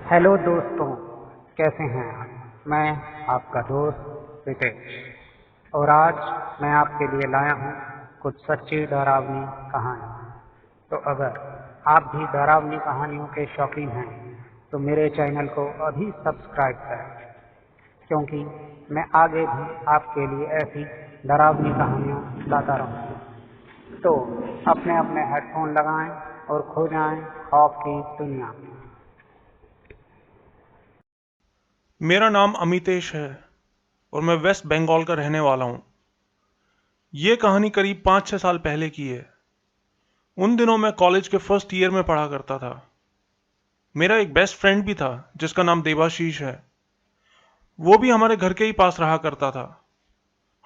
Hello दोस्तों, कैसे हैं आप? मैं आपका दोस्त रितेश और आज मैं आपके लिए लाया हूँ कुछ सच्ची डरावनी कहानी। तो अगर आप भी डरावनी कहानियों के शौकीन हैं तो मेरे चैनल को अभी सब्सक्राइब करें, क्योंकि मैं आगे भी आपके लिए ऐसी डरावनी कहानियाँ लाता रहूँगा। तो अपने अपने हेडफोन लगाएं और खो जाएं खौफ की दुनिया में। मेरा नाम अमितेश है और मैं वेस्ट बंगाल का रहने वाला हूँ। ये कहानी करीब 5-6 साल पहले की है। उन दिनों मैं कॉलेज के फर्स्ट ईयर में पढ़ा करता था। मेरा एक बेस्ट फ्रेंड भी था जिसका नाम देवाशीष है। वो भी हमारे घर के ही पास रहा करता था।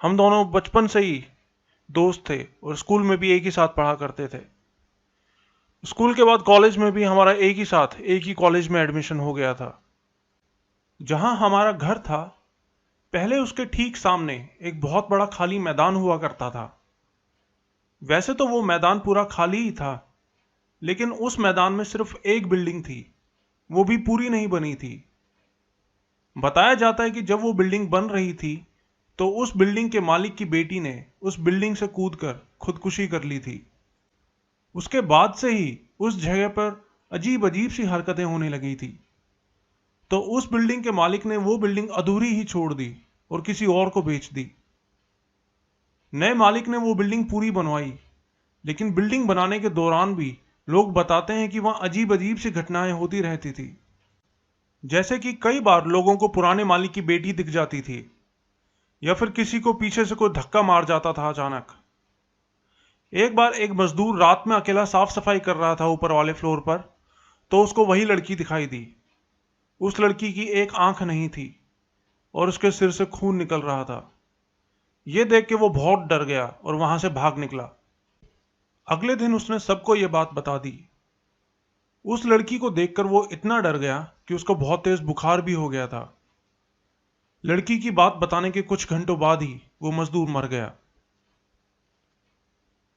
हम दोनों बचपन से ही दोस्त थे और स्कूल में भी एक ही साथ पढ़ा करते थे। स्कूल के बाद कॉलेज में भी हमारा एक ही साथ एक ही कॉलेज में एडमिशन हो गया था। जहाँ हमारा घर था, पहले उसके ठीक सामने एक बहुत बड़ा खाली मैदान हुआ करता था। वैसे तो वो मैदान पूरा खाली ही था, लेकिन उस मैदान में सिर्फ एक बिल्डिंग थी, वो भी पूरी नहीं बनी थी। बताया जाता है कि जब वो बिल्डिंग बन रही थी तो उस बिल्डिंग के मालिक की बेटी ने उस बिल्डिंग से कूदकर खुदकुशी कर ली थी। उसके बाद से ही उस जगह पर अजीब अजीब सी हरकतें होने लगी थी। तो उस बिल्डिंग के मालिक ने वो बिल्डिंग अधूरी ही छोड़ दी और किसी और को बेच दी। नए मालिक ने वो बिल्डिंग पूरी बनवाई, लेकिन बिल्डिंग बनाने के दौरान भी लोग बताते हैं कि वहां अजीब अजीब सी घटनाएं होती रहती थी। जैसे कि कई बार लोगों को पुराने मालिक की बेटी दिख जाती थी, या फिर किसी को पीछे से कोई धक्का मार जाता था अचानक। एक बार एक मजदूर रात में अकेला साफ सफाई कर रहा था ऊपर वाले फ्लोर पर, तो उसको वही लड़की दिखाई दी। उस लड़की की एक आंख नहीं थी और उसके सिर से खून निकल रहा था। यह देख के वो बहुत डर गया और वहां से भाग निकला। अगले दिन उसने सबको ये बात बता दी। उस लड़की को देखकर वो इतना डर गया कि उसको बहुत तेज बुखार भी हो गया था। लड़की की बात बताने के कुछ घंटों बाद ही वो मजदूर मर गया।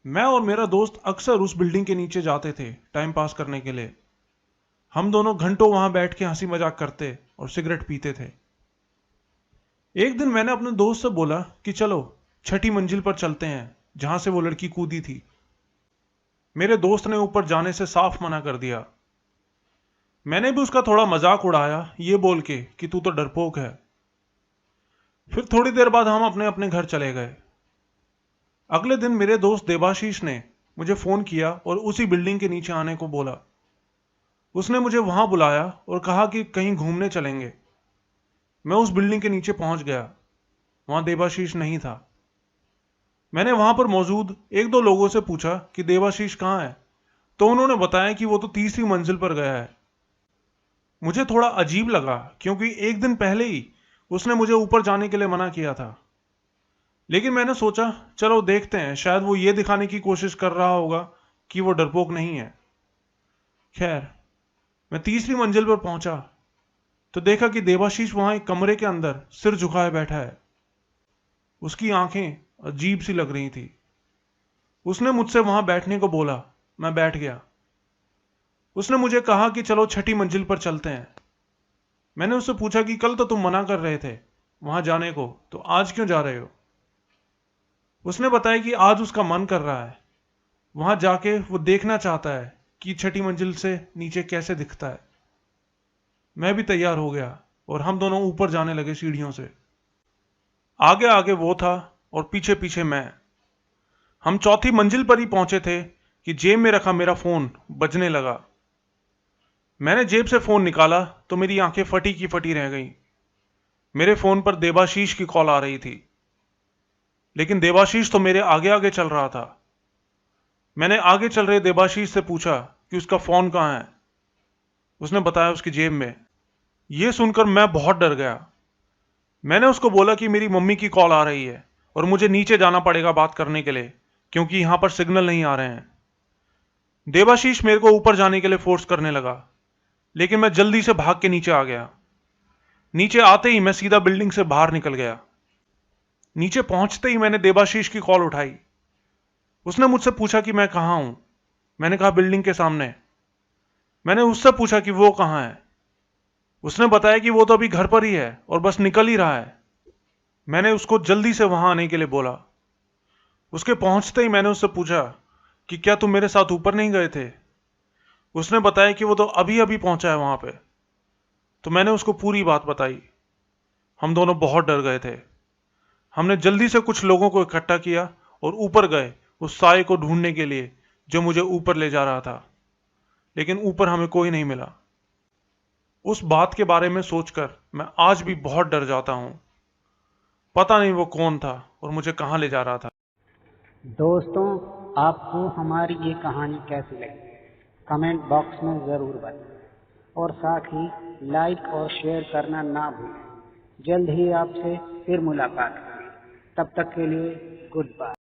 मैं और मेरा दोस्त अक्सर उस बिल्डिंग के नीचे जाते थे टाइम पास करने के लिए। हम दोनों घंटों वहां बैठ के हंसी मजाक करते और सिगरेट पीते थे। एक दिन मैंने अपने दोस्त से बोला कि चलो छठी मंजिल पर चलते हैं जहां से वो लड़की कूदी थी। मेरे दोस्त ने ऊपर जाने से साफ मना कर दिया। मैंने भी उसका थोड़ा मजाक उड़ाया, ये बोल के कि तू तो डरपोक है। फिर थोड़ी देर बाद हम अपने अपने घर चले गए। अगले दिन मेरे दोस्त देवाशीष ने मुझे फोन किया और उसी बिल्डिंग के नीचे आने को बोला। उसने मुझे वहां बुलाया और कहा कि कहीं घूमने चलेंगे। मैं उस बिल्डिंग के नीचे पहुंच गया। वहां देवाशीष नहीं था। मैंने वहां पर मौजूद एक दो लोगों से पूछा कि देवाशीष कहाँ है, तो उन्होंने बताया कि वो तो तीसरी मंजिल पर गया है। मुझे थोड़ा अजीब लगा, क्योंकि एक दिन पहले ही उसने मुझे ऊपर जाने के लिए मना किया था। लेकिन मैंने सोचा चलो देखते हैं, शायद वो ये दिखाने की कोशिश कर रहा होगा कि वो डरपोक नहीं है। खैर, मैं तीसरी मंजिल पर पहुंचा तो देखा कि देवाशीष वहां एक कमरे के अंदर सिर झुकाए बैठा है। उसकी आंखें अजीब सी लग रही थी। उसने मुझसे वहां बैठने को बोला। मैं बैठ गया। उसने मुझे कहा कि चलो छठी मंजिल पर चलते हैं। मैंने उससे पूछा कि कल तो तुम मना कर रहे थे वहां जाने को, तो आज क्यों जा रहे हो? उसने बताया कि आज उसका मन कर रहा है। वहां जाके वो देखना चाहता है कि छठी मंजिल से नीचे कैसे दिखता है। मैं भी तैयार हो गया और हम दोनों ऊपर जाने लगे सीढ़ियों से। आगे आगे वो था और पीछे पीछे मैं। हम चौथी मंजिल पर ही पहुंचे थे कि जेब में रखा मेरा फोन बजने लगा। मैंने जेब से फोन निकाला तो मेरी आंखें फटी की फटी रह गईं। मेरे फोन पर देवाशीष की कॉल आ रही थी, लेकिन देवाशीष तो मेरे आगे आगे चल रहा था। मैंने आगे चल रहे देवाशीष से पूछा कि उसका फोन कहाँ है। उसने बताया उसकी जेब में। यह सुनकर मैं बहुत डर गया। मैंने उसको बोला कि मेरी मम्मी की कॉल आ रही है और मुझे नीचे जाना पड़ेगा बात करने के लिए, क्योंकि यहां पर सिग्नल नहीं आ रहे हैं। देवाशीष मेरे को ऊपर जाने के लिए फोर्स करने लगा, लेकिन मैं जल्दी से भाग के नीचे आ गया। नीचे आते ही मैं सीधा बिल्डिंग से बाहर निकल गया। नीचे पहुंचते ही मैंने देवाशीष की कॉल उठाई। उसने मुझसे पूछा कि मैं कहाँ हूं। मैंने कहा बिल्डिंग के सामने। मैंने उससे पूछा कि वो कहाँ है। उसने बताया कि वो तो अभी घर पर ही है और बस निकल ही रहा है। मैंने उसको जल्दी से वहां आने के लिए बोला। उसके पहुंचते ही मैंने उससे पूछा कि क्या तुम मेरे साथ ऊपर नहीं गए थे। उसने बताया कि वो तो अभी अभी पहुंचा है वहां पे। तो मैंने उसको पूरी बात बताई। हम दोनों बहुत डर गए थे। हमने जल्दी से कुछ लोगों को इकट्ठा किया और ऊपर गए उस साए को ढूंढने के लिए जो मुझे ऊपर ले जा रहा था। लेकिन ऊपर हमें कोई नहीं मिला। उस बात के बारे में सोचकर मैं आज भी बहुत डर जाता हूं। पता नहीं वो कौन था और मुझे कहां ले जा रहा था। दोस्तों, आपको हमारी ये कहानी कैसी लगी कमेंट बॉक्स में ज़रूर बताएं और साथ ही लाइक और शेयर करना ना भूलें। जल्द ही आपसे फिर मुलाकात होगी। तब तक के लिए गुड बाय।